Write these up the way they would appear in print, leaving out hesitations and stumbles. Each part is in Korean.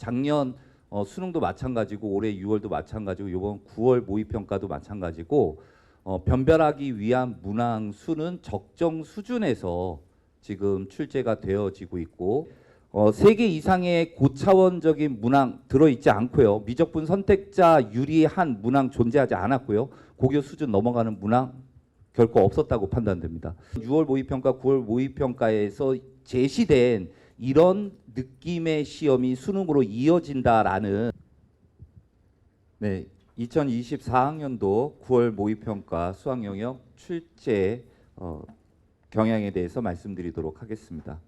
작년 수능도 마찬가지고 올해 6월도 마찬가지고 이번 9월 모의평가도 마찬가지고 변별하기 위한 문항 수는 적정 수준에서 지금 출제가 되어지고 있고 3개 이상의 고차원적인 문항 들어있지 않고요. 미적분 선택자 유리한 문항 존재하지 않았고요. 고교 수준 넘어가는 문항 결코 없었다고 판단됩니다. 6월 모의평가, 9월 모의평가에서 제시된 이런 느낌의 시험이 수능으로 이어진다라는 2024학년도 9월 모의평가 수학 영역 출제 경향에 대해서 말씀드리도록 하겠습니다.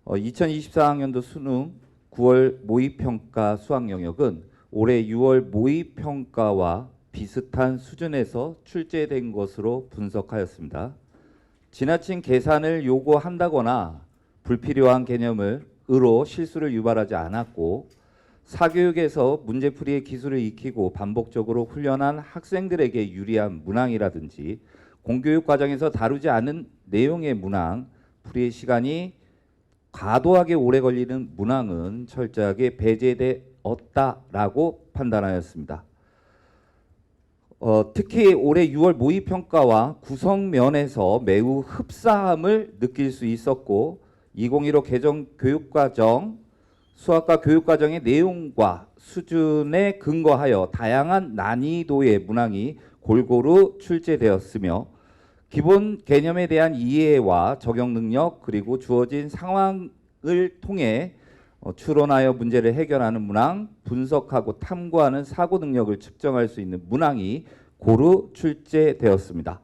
2024학년도 수능 9월 모의평가 수학 영역은 올해 6월 모의평가와 비슷한 수준에서 출제된 것으로 분석하였습니다. 지나친 계산을 요구한다거나 불필요한 개념으로 실수를 유발하지 않았고 사교육에서 문제풀이의 기술을 익히고 반복적으로 훈련한 학생들에게 유리한 문항이라든지 공교육 과정에서 다루지 않은 내용의 문항, 풀이의 시간이 과도하게 오래 걸리는 문항은 철저하게 배제되었다라고 판단하였습니다. 특히 올해 6월 모의평가와 구성면에서 매우 흡사함을 느낄 수 있었고 2015 개정 교육과정, 수학과 교육과정의 내용과 수준에 근거하여 다양한 난이도의 문항이 골고루 출제되었으며 기본 개념에 대한 이해와 적용 능력 그리고 주어진 상황을 통해 추론하여 문제를 해결하는 문항, 분석하고 탐구하는 사고 능력을 측정할 수 있는 문항이 고루 출제되었습니다.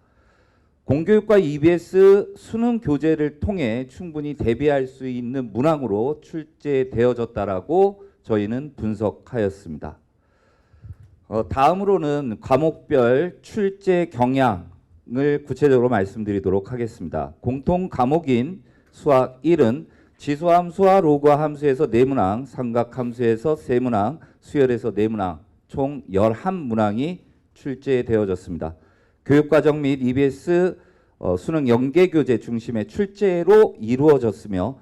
공교육과 EBS 수능 교재를 통해 충분히 대비할 수 있는 문항으로 출제되어졌다라고 저희는 분석하였습니다. 다음으로는 과목별 출제 경향을 구체적으로 말씀드리도록 하겠습니다. 공통 과목인 수학 1은 지수함수와 로그 함수에서 4문항, 삼각 함수에서 3문항, 수열에서 4문항, 총 11문항이 출제되어졌습니다. 교육과정 및 EBS 수능 연계교재 중심의 출제로 이루어졌으며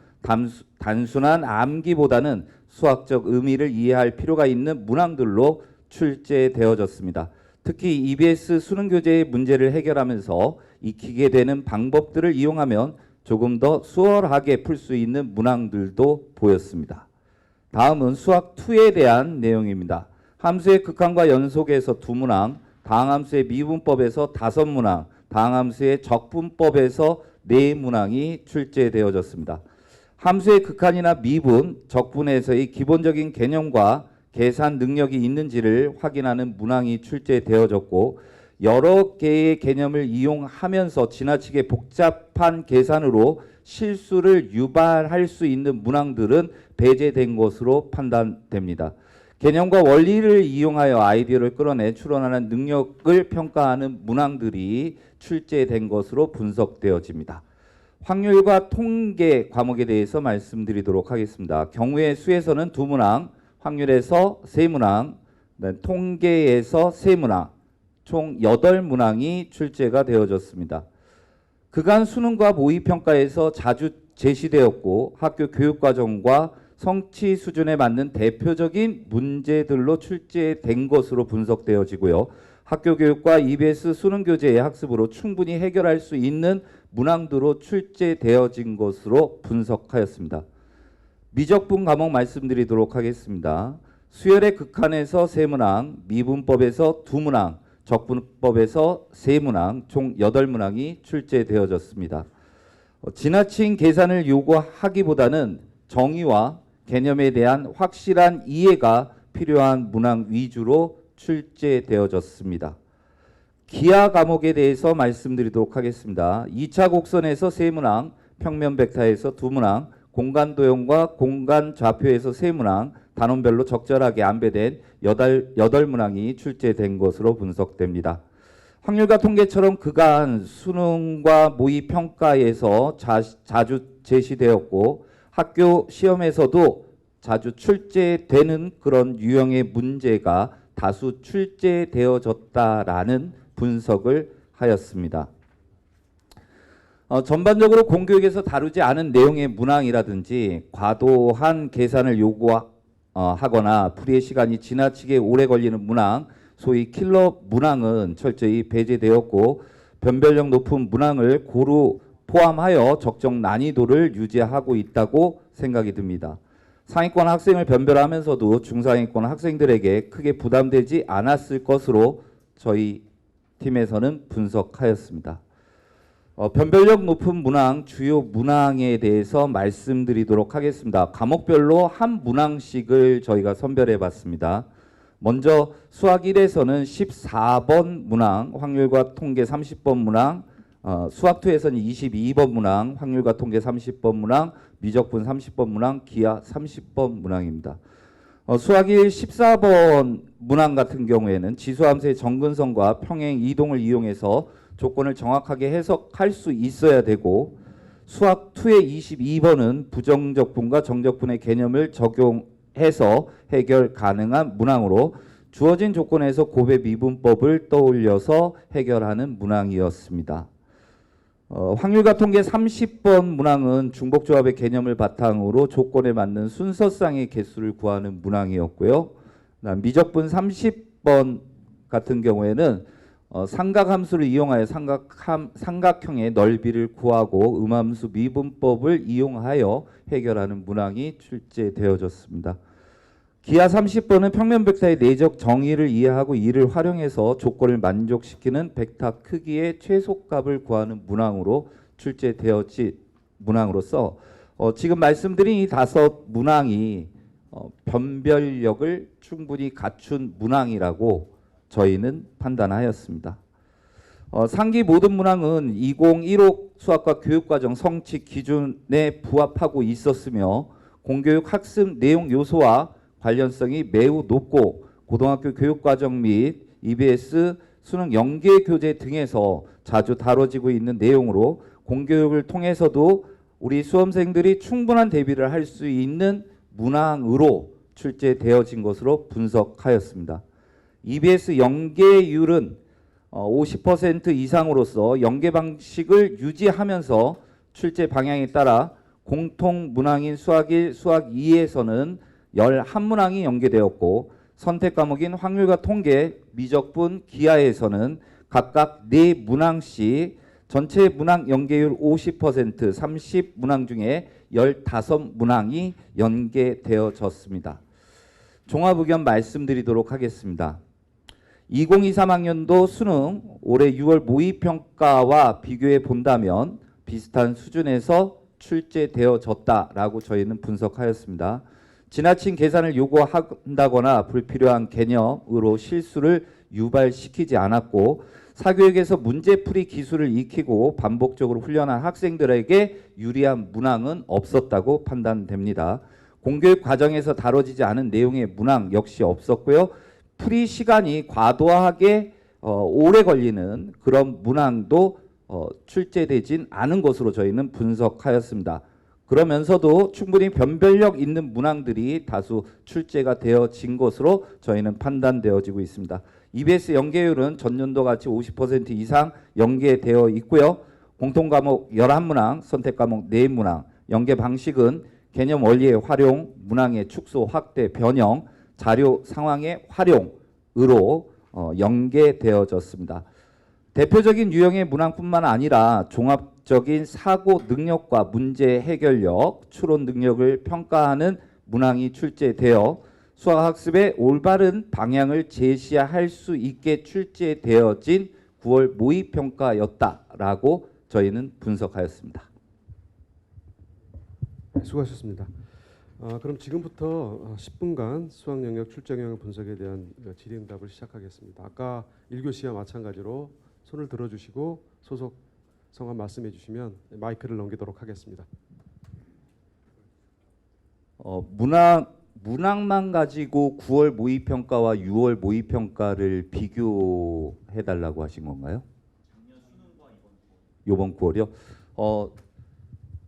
단순한 암기보다는 수학적 의미를 이해할 필요가 있는 문항들로 출제되어졌습니다. 특히 EBS 수능 교재의 문제를 해결하면서 익히게 되는 방법들을 이용하면 조금 더 수월하게 풀 수 있는 문항들도 보였습니다. 다음은 수학 2에 대한 내용입니다. 함수의 극한과 연속에서 2문항, 다항함수의 미분법에서 5문항, 다항함수의 적분법에서 4문항이 출제되어졌습니다. 함수의 극한이나 미분, 적분에서의 기본적인 개념과 계산 능력이 있는지를 확인하는 문항이 출제되어졌고 여러 개의 개념을 이용하면서 지나치게 복잡한 계산으로 실수를 유발할 수 있는 문항들은 배제된 것으로 판단됩니다. 개념과 원리를 이용하여 아이디어를 끌어내 추론하는 능력을 평가하는 문항들이 출제된 것으로 분석되어집니다. 확률과 통계 과목에 대해서 말씀드리도록 하겠습니다. 경우의 수에서는 2문항, 확률에서 3문항, 통계에서 3문항, 총 8문항이 출제가 되어졌습니다. 그간 수능과 모의평가에서 자주 제시되었고 학교 교육과정과 성취 수준에 맞는 대표적인 문제들로 출제된 것으로 분석되어지고요. 학교 교육과 EBS 수능 교재의 학습으로 충분히 해결할 수 있는 문항들로 출제되어진 것으로 분석하였습니다. 미적분 과목 말씀드리도록 하겠습니다. 수열의 극한에서 3문항, 미분법에서 2문항, 적분법에서 3문항, 총 8문항이 출제되어졌습니다. 지나친 계산을 요구하기보다는 정의와 개념에 대한 확실한 이해가 필요한 문항 위주로 출제되어졌습니다. 기하 과목에 대해서 말씀드리도록 하겠습니다. 2차 곡선에서 3문항, 평면 벡터에서 2문항, 공간 도형과 공간 좌표에서 3문항, 단원별로 적절하게 안배된 8문항이 출제된 것으로 분석됩니다. 확률과 통계처럼 그간 수능과 모의평가에서 자주 제시되었고 학교 시험에서도 자주 출제되는 그런 유형의 문제가 다수 출제되어졌다라는 분석을 하였습니다. 전반적으로 공교육에서 다루지 않은 내용의 문항이라든지 과도한 계산을 하거나 풀이의 시간이 지나치게 오래 걸리는 문항, 소위 킬러 문항은 철저히 배제되었고 변별력 높은 문항을 고루 포함하여 적정 난이도를 유지하고 있다고 생각이 듭니다. 상위권 학생을 변별하면서도 중상위권 학생들에게 크게 부담되지 않았을 것으로 저희 팀에서는 분석하였습니다. 변별력 높은 문항, 주요 문항에 대해서 말씀드리도록 하겠습니다. 과목별로 한 문항씩을 저희가 선별해 봤습니다. 먼저 수학 1에서는 14번 문항, 확률과 통계 30번 문항, 수학 2에서는 22번 문항, 확률과 통계 30번 문항, 미적분 30번 문항, 기하 30번 문항입니다. 수학 1 14번 문항 같은 경우에는 지수함수의 정근선과 평행 이동을 이용해서 조건을 정확하게 해석할 수 있어야 되고, 수학 2의 22번은 부정적분과 정적분의 개념을 적용해서 해결 가능한 문항으로 주어진 조건에서 곱의 미분법을 떠올려서 해결하는 문항이었습니다. 확률과 통계 30번 문항은 중복조합의 개념을 바탕으로 조건에 맞는 순서상의 개수를 구하는 문항이었고요. 미적분 30번 같은 경우에는 삼각함수를 이용하여 삼각형의 넓이를 구하고 음함수 미분법을 이용하여 해결하는 문항이 출제되어졌습니다. 기하 30번은 평면 벡터의 내적 정의를 이해하고 이를 활용해서 조건을 만족시키는 벡터 크기의 최소값을 구하는 문항으로 출제되었지 문항으로서 지금 말씀드린 이 5 문항이 변별력을 충분히 갖춘 문항이라고 저희는 판단하였습니다. 상기 모든 문항은 2015 수학과 교육과정 성취 기준에 부합하고 있었으며 공교육 학습 내용 요소와 관련성이 매우 높고 고등학교 교육과정 및 EBS 수능 연계 교재 등에서 자주 다뤄지고 있는 내용으로 공교육을 통해서도 우리 수험생들이 충분한 대비를 할 수 있는 문항으로 출제되어진 것으로 분석하였습니다. EBS 연계율은 50% 이상으로서 연계 방식을 유지하면서 출제 방향에 따라 공통 문항인 수학 1, 수학 2에서는 11문항이 연계되었고 선택 과목인 확률과 통계, 미적분, 기하에서는 각각 4문항씩 전체 문항 연계율 50%, 30문항 중에 15문항이 연계되어졌습니다. 종합 의견 말씀드리도록 하겠습니다. 2023학년도 수능 올해 6월 모의평가와 비교해 본다면 비슷한 수준에서 출제되어졌다라고 저희는 분석하였습니다. 지나친 계산을 요구한다거나 불필요한 개념으로 실수를 유발시키지 않았고 사교육에서 문제풀이 기술을 익히고 반복적으로 훈련한 학생들에게 유리한 문항은 없었다고 판단됩니다. 공교육 과정에서 다뤄지지 않은 내용의 문항 역시 없었고요. 풀이 시간이 과도하게 오래 걸리는 그런 문항도 출제되진 않은 것으로 저희는 분석하였습니다. 그러면서도 충분히 변별력 있는 문항들이 다수 출제가 되어진 것으로 저희는 판단되어지고 있습니다. EBS 연계율은 전년도 같이 50% 이상 연계되어 있고요. 공통과목 11문항, 선택과목 4문항, 연계 방식은 개념 원리의 활용, 문항의 축소, 확대, 변형, 자료 상황의 활용으로 연계되어졌습니다. 대표적인 유형의 문항뿐만 아니라 종합적인 사고 능력과 문제 해결력, 추론 능력을 평가하는 문항이 출제되어 수학학습의 올바른 방향을 제시할 수 있게 출제되어진 9월 모의평가였다라고 저희는 분석하였습니다. 수고하셨습니다. 그럼 지금부터 10분간 수학 영역 출제 영역 분석에 대한 질의응답을 시작하겠습니다. 아까 1교시와 마찬가지로 손을 들어주시고 소속 성함 말씀해 주시면 마이크를 넘기도록 하겠습니다. 문항만 가지고 9월 모의평가와 6월 모의평가를 비교해달라고 하신 건가요? 이번 9월이요?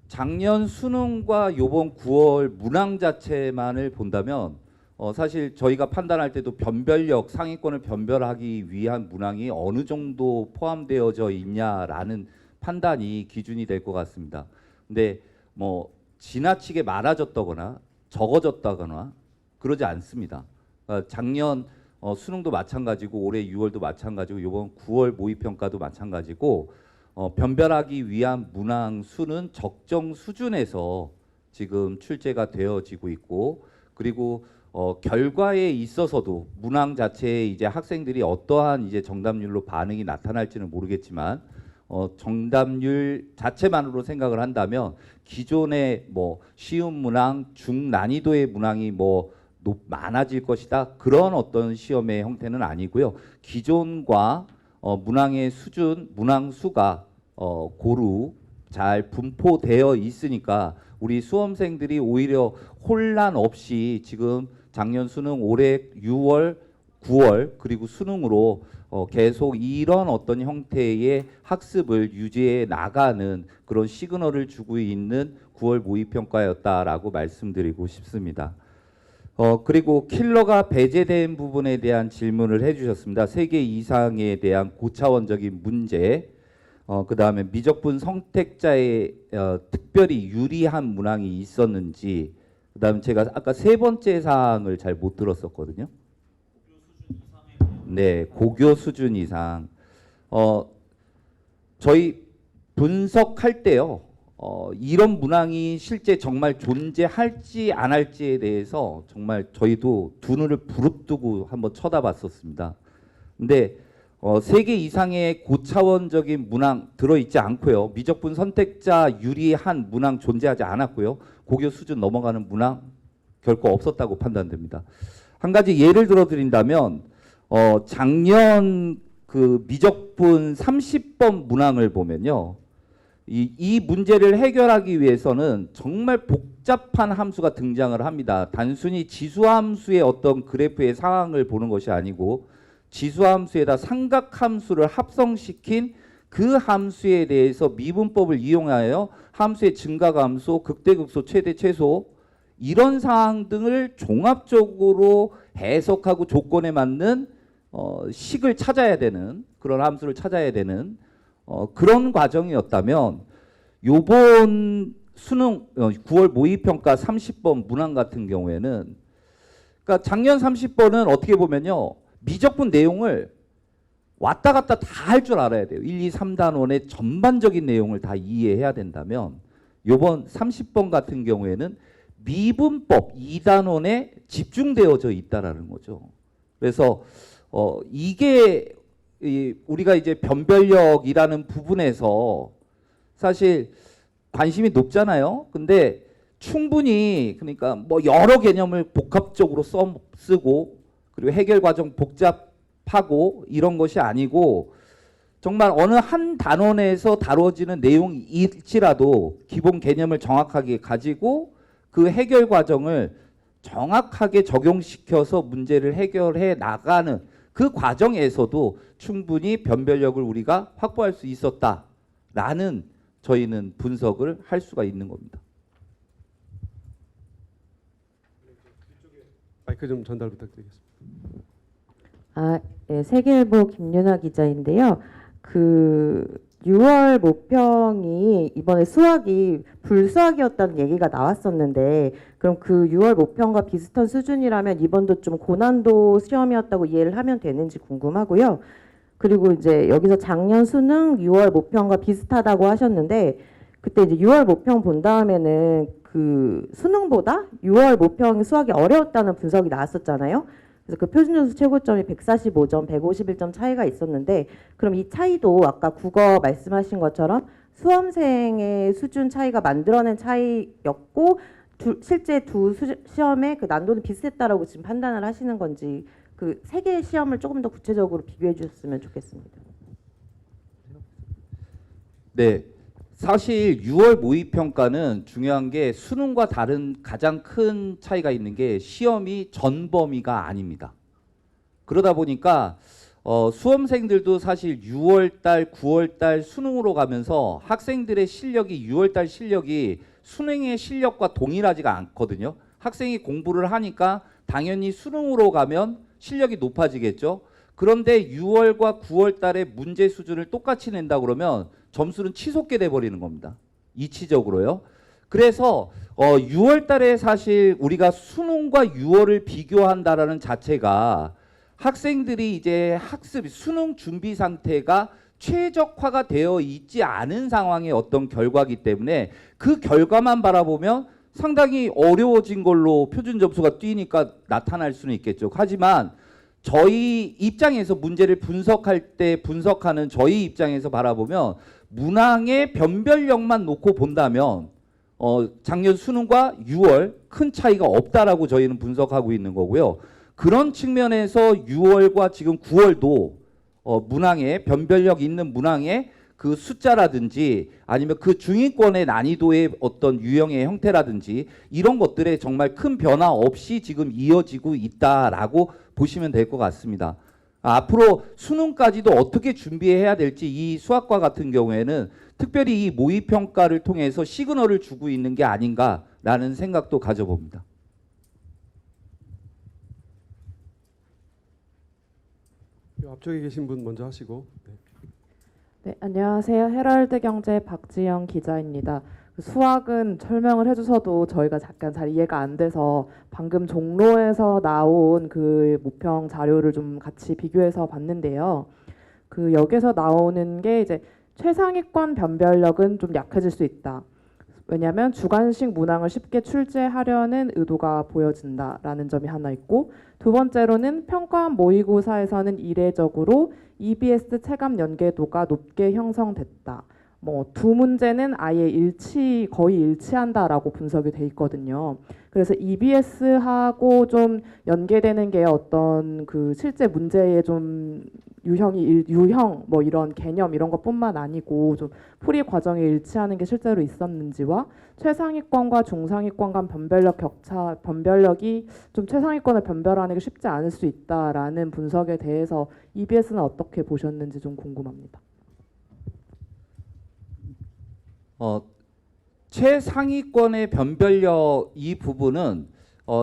작년 수능과 이번 9월 문항 자체만을 본다면 사실 저희가 판단할 때도 변별력, 상위권을 변별하기 위한 문항이 어느 정도 포함되어져 있냐라는 판단이 기준이 될 것 같습니다. 근데 뭐 지나치게 많아졌다거나 적어졌다거나 그러지 않습니다. 작년 수능도 마찬가지고 올해 6월도 마찬가지고 이번 9월 모의평가도 마찬가지고 변별하기 위한 문항 수는 적정 수준에서 지금 출제가 되어지고 있고 그리고 결과에 있어서도 문항 자체에 이제 학생들이 어떠한 이제 정답률로 반응이 나타날지는 모르겠지만 정답률 자체만으로 생각을 한다면 기존의 뭐 쉬운 문항, 중난이도의 문항이 뭐 많아질 것이다 그런 어떤 시험의 형태는 아니고요. 기존과 문항의 수준, 문항 수가 고루 잘 분포되어 있으니까 우리 수험생들이 오히려 혼란 없이 지금 작년 수능 올해 6월, 9월 그리고 수능으로 계속 이런 어떤 형태의 학습을 유지해 나가는 그런 시그널을 주고 있는 9월 모의평가였다라고 말씀드리고 싶습니다. 그리고 킬러가 배제된 부분에 대한 질문을 해주셨습니다. 3개 이상에 대한 고차원적인 문제, 그 다음에 미적분 선택자에 특별히 유리한 문항이 있었는지, 그 다음에 제가 아까 세 번째 사항을 잘 못 들었었거든요. 네, 고교 수준 이상. 저희 분석할 때요. 이런 문항이 실제 정말 존재할지 안 할지에 대해서 정말 저희도 두 눈을 부릅뜨고 한번 쳐다봤었습니다. 근데 3개 이상의 고차원적인 문항 들어있지 않고요. 미적분 선택자 유리한 문항 존재하지 않았고요. 고교 수준 넘어가는 문항 결코 없었다고 판단됩니다. 한 가지 예를 들어 드린다면 작년 그 미적분 30번 문항을 보면요. 이 문제를 해결하기 위해서는 정말 복잡한 함수가 등장을 합니다. 단순히 지수함수의 어떤 그래프의 상황을 보는 것이 아니고 지수함수에다 삼각함수를 합성시킨 그 함수에 대해서 미분법을 이용하여 함수의 증가감소, 극대극소, 최대, 최소 이런 사항 등을 종합적으로 해석하고 조건에 맞는 식을 찾아야 되는 그런 함수를 찾아야 되는 그런 과정이었다면 요번 수능 9월 모의평가 30번 문항 같은 경우에는 그러니까 작년 30번은 어떻게 보면요. 미적분 내용을 왔다 갔다 다 할 줄 알아야 돼요. 1, 2, 3단원의 전반적인 내용을 다 이해해야 된다면 요번 30번 같은 경우에는 미분법 2단원에 집중되어져 있다라는 거죠. 그래서 이게 우리가 이제 변별력이라는 부분에서 사실 관심이 높잖아요. 근데 충분히 그러니까 뭐 여러 개념을 복합적으로 쓰고 그리고 해결 과정 복잡하고 이런 것이 아니고 정말 어느 한 단원에서 다뤄지는 내용일지라도 기본 개념을 정확하게 가지고 그 해결 과정을 정확하게 적용시켜서 문제를 해결해 나가는 그 과정에서도 충분히 변별력을 우리가 확보할 수 있었다라는 저희는 분석을 할 수가 있는 겁니다. 마이크 좀 전달 부탁드리겠습니다. 네, 세계일보 김윤아 기자인데요. 그 6월 모평이 이번에 수학이 불수학이었다는 얘기가 나왔었는데 그럼 그 6월 모평과 비슷한 수준이라면 이번도 좀 고난도 시험이었다고 이해를 하면 되는지 궁금하고요. 그리고 이제 여기서 작년 수능 6월 모평과 비슷하다고 하셨는데 그때 이제 6월 모평 본 다음에는 그 수능보다 6월 모평 수학이 어려웠다는 분석이 나왔었잖아요. 그래서 그 표준점수 최고점이 145점, 151점 차이가 있었는데 그럼 이 차이도 아까 국어 말씀하신 것처럼 수험생의 수준 차이가 만들어낸 차이였고 실제 두 시험의 그 난도는 비슷했다라고 지금 판단을 하시는 건지 그 세 개의 시험을 조금 더 구체적으로 비교해 주셨으면 좋겠습니다. 네. 사실 6월 모의평가는 중요한 게 수능과 다른 가장 큰 차이가 있는 게 시험이 전범위가 아닙니다. 그러다 보니까 수험생들도 사실 6월달, 9월달 수능으로 가면서 학생들의 실력이 6월달 실력이 수능의 실력과 동일하지가 않거든요. 학생이 공부를 하니까 당연히 수능으로 가면 실력이 높아지겠죠. 그런데 6월과 9월달에 문제 수준을 똑같이 낸다 그러면 점수는 치솟게 돼버리는 겁니다. 이치적으로요. 그래서 6월 달에 사실 우리가 수능과 6월을 비교한다라는 자체가 학생들이 이제 학습, 수능 준비 상태가 최적화가 되어 있지 않은 상황의 어떤 결과이기 때문에 그 결과만 바라보면 상당히 어려워진 걸로 표준 점수가 뛰니까 나타날 수는 있겠죠. 하지만 저희 입장에서 문제를 분석할 때 분석하는 저희 입장에서 바라보면 문항의 변별력만 놓고 본다면 작년 수능과 6월 큰 차이가 없다라고 저희는 분석하고 있는 거고요. 그런 측면에서 6월과 지금 9월도 문항의 변별력 있는 문항의 그 숫자라든지 아니면 그 중위권의 난이도의 어떤 유형의 형태라든지 이런 것들에 정말 큰 변화 없이 지금 이어지고 있다라고 보시면 될 것 같습니다. 앞으로 수능까지도 어떻게 준비해야 될지 이 수학과 같은 경우에는 특별히 이 모의평가를 통해서 시그널을 주고 있는 게 아닌가라는 생각도 가져봅니다. 앞쪽에 계신 분 먼저 하시고. 네. 네, 안녕하세요. 헤럴드 경제 박지영 기자입니다. 수학은 설명을 해주셔도 저희가 잠깐 잘 이해가 안 돼서 방금 종로에서 나온 그 모평 자료를 좀 같이 비교해서 봤는데요. 그 여기서 나오는 게 이제 최상위권 변별력은 좀 약해질 수 있다. 왜냐하면 주관식 문항을 쉽게 출제하려는 의도가 보여진다라는 점이 하나 있고, 두 번째로는 평가원 모의고사에서는 이례적으로 EBS 체감 연계도가 높게 형성됐다. 뭐 두 문제는 아예 거의 일치한다라고 분석이 돼 있거든요. 그래서 EBS하고 좀 연계되는 게 어떤 그 실제 문제의 좀 유형 뭐 이런 개념 이런 것뿐만 아니고 좀 풀이 과정에 일치하는 게 실제로 있었는지와 최상위권과 중상위권 간 변별력이 좀 최상위권을 변별하는 게 쉽지 않을 수 있다라는 분석에 대해서 EBS는 어떻게 보셨는지 좀 궁금합니다. 최상위권의 변별력 이 부분은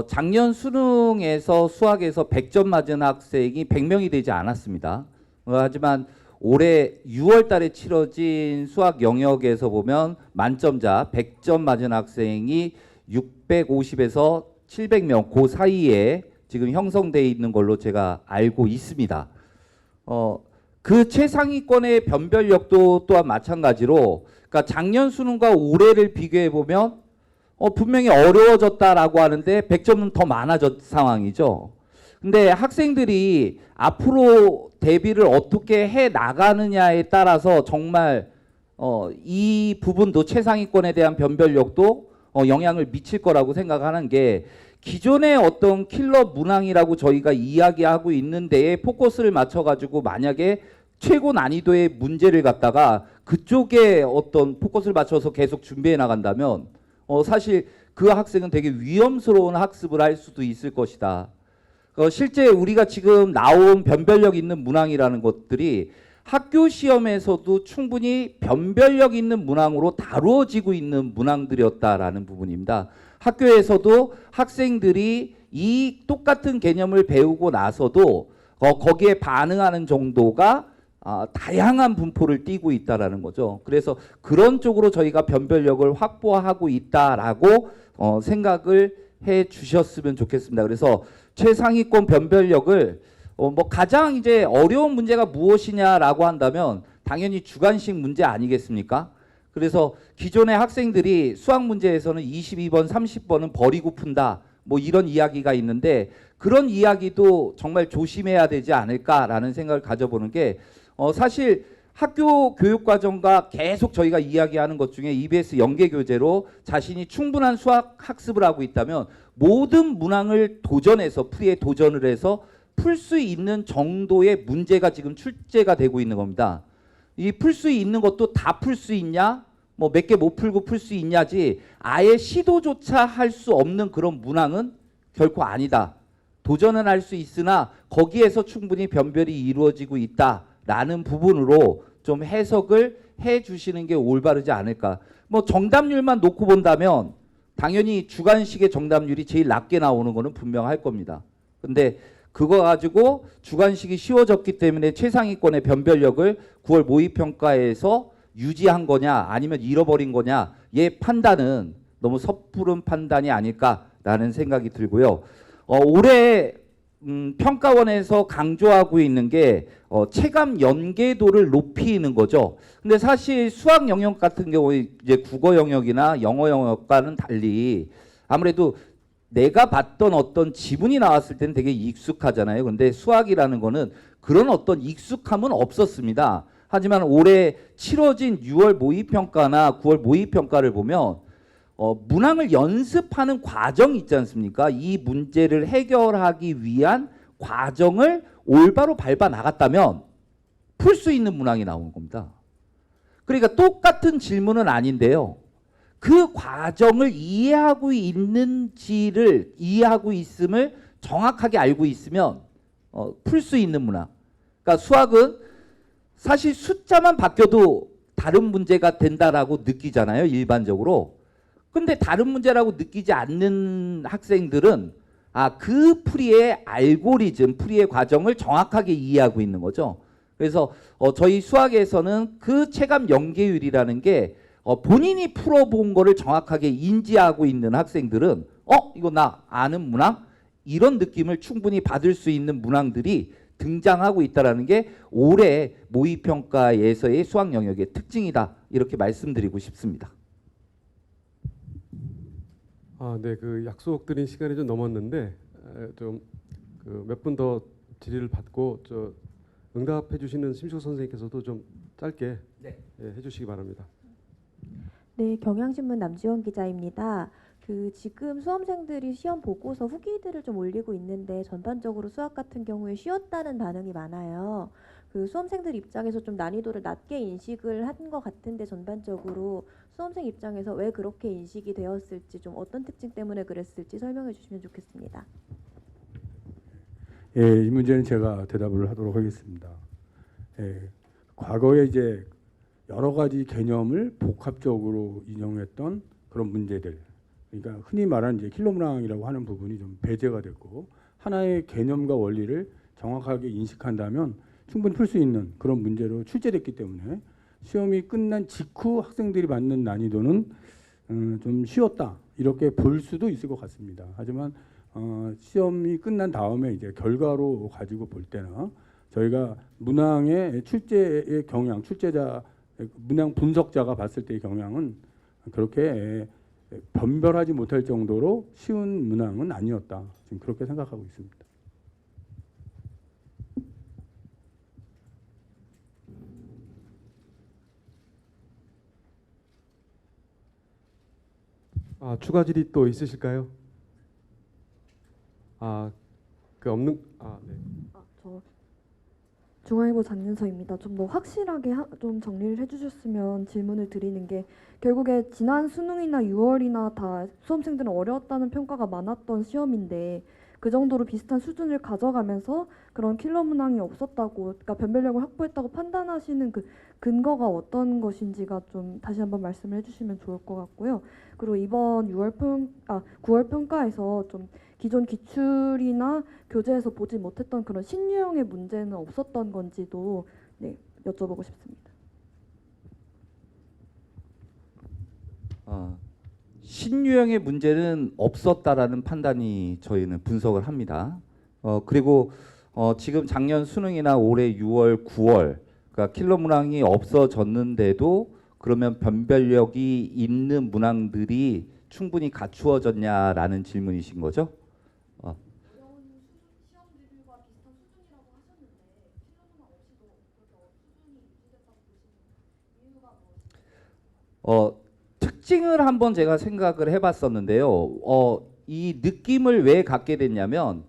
작년 수능에서 수학에서 100점 맞은 학생이 100명이 되지 않았습니다. 하지만 올해 6월 달에 치러진 수학 영역에서 보면 만점자 100점 맞은 학생이 650에서 700명 그 사이에 지금 형성되어 있는 걸로 제가 알고 있습니다. 그 최상위권의 변별력도 또한 마찬가지로 그러니까 작년 수능과 올해를 비교해 보면 분명히 어려워졌다라고 하는데 100점은 더 많아졌 상황이죠. 근데 학생들이 앞으로 대비를 어떻게 해 나가느냐에 따라서 정말 이 부분도 최상위권에 대한 변별력도 영향을 미칠 거라고 생각하는 게 기존의 어떤 킬러 문항이라고 저희가 이야기하고 있는 데에 포커스를 맞춰가지고 만약에 최고 난이도의 문제를 갖다가 그쪽에 어떤 포커스를 맞춰서 계속 준비해 나간다면 사실 그 학생은 되게 위험스러운 학습을 할 수도 있을 것이다. 실제 우리가 지금 나온 변별력 있는 문항이라는 것들이 학교 시험에서도 충분히 변별력 있는 문항으로 다루어지고 있는 문항들이었다라는 부분입니다. 학교에서도 학생들이 이 똑같은 개념을 배우고 나서도 거기에 반응하는 정도가 다양한 분포를 띠고 있다라는 거죠. 그래서 그런 쪽으로 저희가 변별력을 확보하고 있다라고 생각을 해 주셨으면 좋겠습니다. 그래서 최상위권 변별력을 뭐 가장 이제 어려운 문제가 무엇이냐라고 한다면 당연히 주관식 문제 아니겠습니까? 그래서 기존의 학생들이 수학 문제에서는 22번, 30번은 버리고 푼다. 뭐 이런 이야기가 있는데 그런 이야기도 정말 조심해야 되지 않을까라는 생각을 가져보는 게 사실 학교 교육과정과 계속 저희가 이야기하는 것 중에 EBS 연계교재로 자신이 충분한 수학 학습을 하고 있다면 모든 문항을 도전해서 풀이에 도전을 해서 풀 수 있는 정도의 문제가 지금 출제가 되고 있는 겁니다. 이 풀 수 있는 것도 다 풀 수 있냐? 뭐 몇 개 못 풀고 풀 수 있냐지 아예 시도조차 할 수 없는 그런 문항은 결코 아니다. 도전은 할 수 있으나 거기에서 충분히 변별이 이루어지고 있다라는 부분으로 좀 해석을 해 주시는 게 올바르지 않을까. 뭐 정답률만 놓고 본다면 당연히 주관식의 정답률이 제일 낮게 나오는 거는 분명할 겁니다. 근데 그거 가지고 주관식이 쉬워졌기 때문에 최상위권의 변별력을 9월 모의평가에서 유지한 거냐 아니면 잃어버린 거냐의 판단은 너무 섣부른 판단이 아닐까라는 생각이 들고요. 올해 평가원에서 강조하고 있는 게 체감 연계도를 높이는 거죠. 근데 사실 수학 영역 같은 경우에 이제 국어 영역이나 영어 영역과는 달리 아무래도 내가 봤던 어떤 지문이 나왔을 때는 되게 익숙하잖아요. 근데 수학이라는 거는 그런 어떤 익숙함은 없었습니다. 하지만 올해 치러진 6월 모의평가나 9월 모의평가를 보면 문항을 연습하는 과정이 있지 않습니까? 이 문제를 해결하기 위한 과정을 올바로 밟아 나갔다면 풀 수 있는 문항이 나오는 겁니다. 그러니까 똑같은 질문은 아닌데요. 그 과정을 이해하고 있는지를 이해하고 있음을 정확하게 알고 있으면 풀 수 있는 문항. 그러니까 수학은 사실 숫자만 바뀌어도 다른 문제가 된다라고 느끼잖아요. 일반적으로. 근데 다른 문제라고 느끼지 않는 학생들은 그 풀이의 알고리즘, 풀이의 과정을 정확하게 이해하고 있는 거죠. 그래서 저희 수학에서는 그 체감 연계율이라는 게 본인이 풀어본 거를 정확하게 인지하고 있는 학생들은 이거 나 아는 문항? 이런 느낌을 충분히 받을 수 있는 문항들이 등장하고 있다는 게 올해 모의평가에서의 수학 영역의 특징이다. 이렇게 말씀드리고 싶습니다. 네, 그 약속드린 시간이 좀 넘었는데 좀 몇 분 더 질의를 받고 응답해 주시는 심시호 선생님께서도 좀 짧게 해주시기 바랍니다. 네, 경향신문 남지원 기자입니다. 지금 수험생들이 시험 보고서 후기들을 좀 올리고 있는데 전반적으로 수학 같은 경우에 쉬웠다는 반응이 많아요. 수험생들 입장에서 좀 난이도를 낮게 인식을 한 것 같은데 전반적으로 수험생 입장에서 왜 그렇게 인식이 되었을지 좀 어떤 특징 때문에 그랬을지 설명해 주시면 좋겠습니다. 예, 이 문제는 제가 대답을 하도록 하겠습니다. 과거에 이제 여러 가지 개념을 복합적으로 인용했던 그런 문제들, 그러니까 흔히 말하는 이제 킬로문항이라고 하는 부분이 좀 배제가 됐고 하나의 개념과 원리를 정확하게 인식한다면 충분히 풀 수 있는 그런 문제로 출제됐기 때문에 시험이 끝난 직후 학생들이 받는 난이도는 좀 쉬웠다 이렇게 볼 수도 있을 것 같습니다. 하지만 시험이 끝난 다음에 이제 결과로 가지고 볼 때는 저희가 문항의 출제의 경향, 출제자 문항 분석자가 봤을 때의 경향은 그렇게 변별하지 못할 정도로 쉬운 문항은 아니었다. 지금 그렇게 생각하고 있습니다. 추가 질의 또 있으실까요? 네. 저 중앙일보 장윤서입니다. 좀 더 확실하게 좀 정리를 해주셨으면 질문을 드리는 게 결국에 지난 수능이나 6월이나 다 수험생들은 어려웠다는 평가가 많았던 시험인데 그 정도로 비슷한 수준을 가져가면서 그런 킬러 문항이 없었다고, 그러니까 변별력을 확보했다고 판단하시는 그 근거가 어떤 것인지가 좀 다시 한번 말씀을 해주시면 좋을 것 같고요. 그리고 이번 9월 평가에서 좀 기존 기출이나 교재에서 보지 못했던 그런 신유형의 문제는 없었던 건지도 여쭤보고 싶습니다. 신유형의 문제는 없었다라는 판단이 저희는 분석을 합니다. 그리고 지금 작년 수능이나 올해 6월, 9월 그러니까 킬러 문항이 없어졌는데도 그러면 변별력이 있는 문항들이 충분히 갖추어졌냐라는 질문이신 거죠? 특징을 한번 제가 생각을 해봤었는데요. 이 느낌을 왜 갖게 됐냐면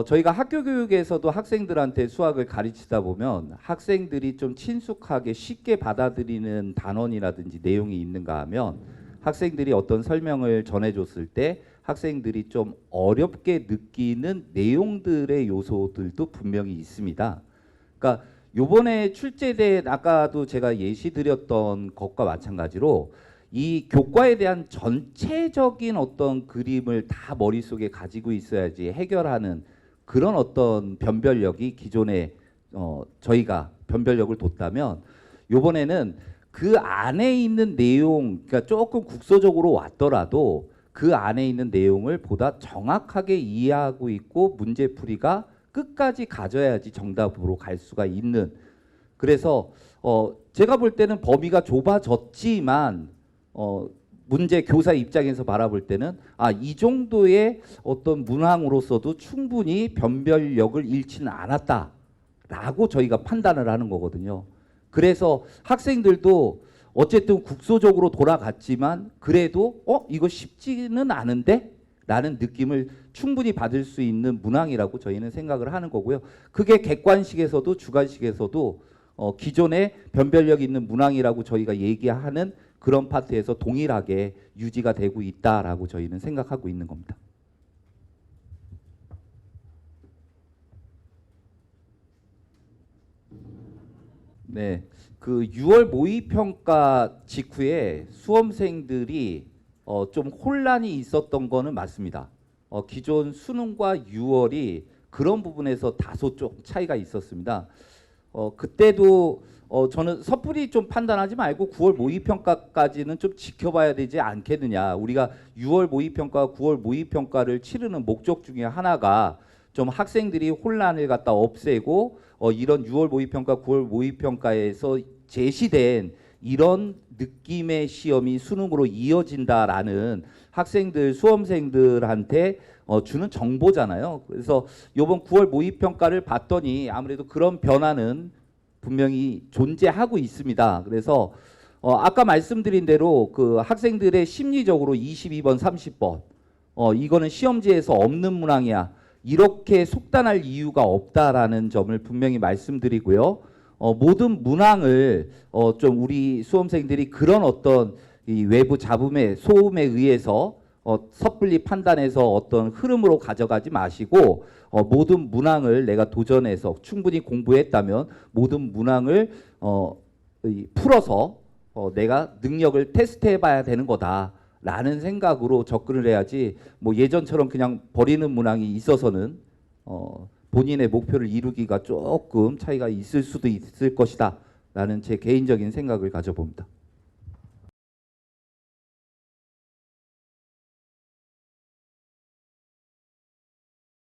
저희가 학교 교육에서도 학생들한테 수학을 가르치다 보면 학생들이 좀 친숙하게 쉽게 받아들이는 단원이라든지 내용이 있는가 하면 학생들이 어떤 설명을 전해줬을 때 학생들이 좀 어렵게 느끼는 내용들의 요소들도 분명히 있습니다. 그러니까 요번에 출제된 아까도 제가 예시 드렸던 것과 마찬가지로 이 교과에 대한 전체적인 어떤 그림을 다 머릿속에 가지고 있어야지 해결하는 그런 어떤 변별력이 기존에 저희가 변별력을 뒀다면 요번에는 그 안에 있는 내용, 그러니까 조금 국소적으로 왔더라도 그 안에 있는 내용을 보다 정확하게 이해하고 있고 문제풀이가 끝까지 가져야지 정답으로 갈 수가 있는. 그래서 제가 볼 때는 범위가 좁아졌지만 문제 교사 입장에서 바라볼 때는 이 정도의 어떤 문항으로서도 충분히 변별력을 잃지는 않았다라고 저희가 판단을 하는 거거든요. 그래서 학생들도 어쨌든 국소적으로 돌아갔지만 그래도 이거 쉽지는 않은데? 라는 느낌을 충분히 받을 수 있는 문항이라고 저희는 생각을 하는 거고요. 그게 객관식에서도 주관식에서도 기존의 변별력 있는 문항이라고 저희가 얘기하는 그런 파트에서 동일하게 유지가 되고 있다라고 저희는 생각하고 있는 겁니다. 네, 그 6월 모의평가 직후에 수험생들이 좀 혼란이 있었던 거는 맞습니다. 기존 수능과 6월이 그런 부분에서 다소 좀 차이가 있었습니다. 그때도 저는 섣불리 좀 판단하지 말고 9월 모의평가까지는 좀 지켜봐야 되지 않겠느냐. 우리가 6월 모의평가와 9월 모의평가를 치르는 목적 중에 하나가 좀 학생들이 혼란을 갖다 없애고 이런 6월 모의평가, 9월 모의평가에서 제시된 이런 느낌의 시험이 수능으로 이어진다라는 학생들, 수험생들한테 주는 정보잖아요. 그래서 이번 9월 모의평가를 봤더니 아무래도 그런 변화는 분명히 존재하고 있습니다. 그래서 아까 말씀드린 대로 그 학생들의 심리적으로 22번, 30번 이거는 시험지에서 없는 문항이야. 이렇게 속단할 이유가 없다라는 점을 분명히 말씀드리고요. 모든 문항을 좀 우리 수험생들이 그런 어떤 이 외부 잡음의 소음에 의해서 섣불리 판단해서 어떤 흐름으로 가져가지 마시고 모든 문항을 내가 도전해서 충분히 공부했다면 모든 문항을 풀어서 내가 능력을 테스트해봐야 되는 거다라는 생각으로 접근을 해야지 뭐 예전처럼 그냥 버리는 문항이 있어서는 본인의 목표를 이루기가 조금 차이가 있을 수도 있을 것이다 라는 제 개인적인 생각을 가져봅니다.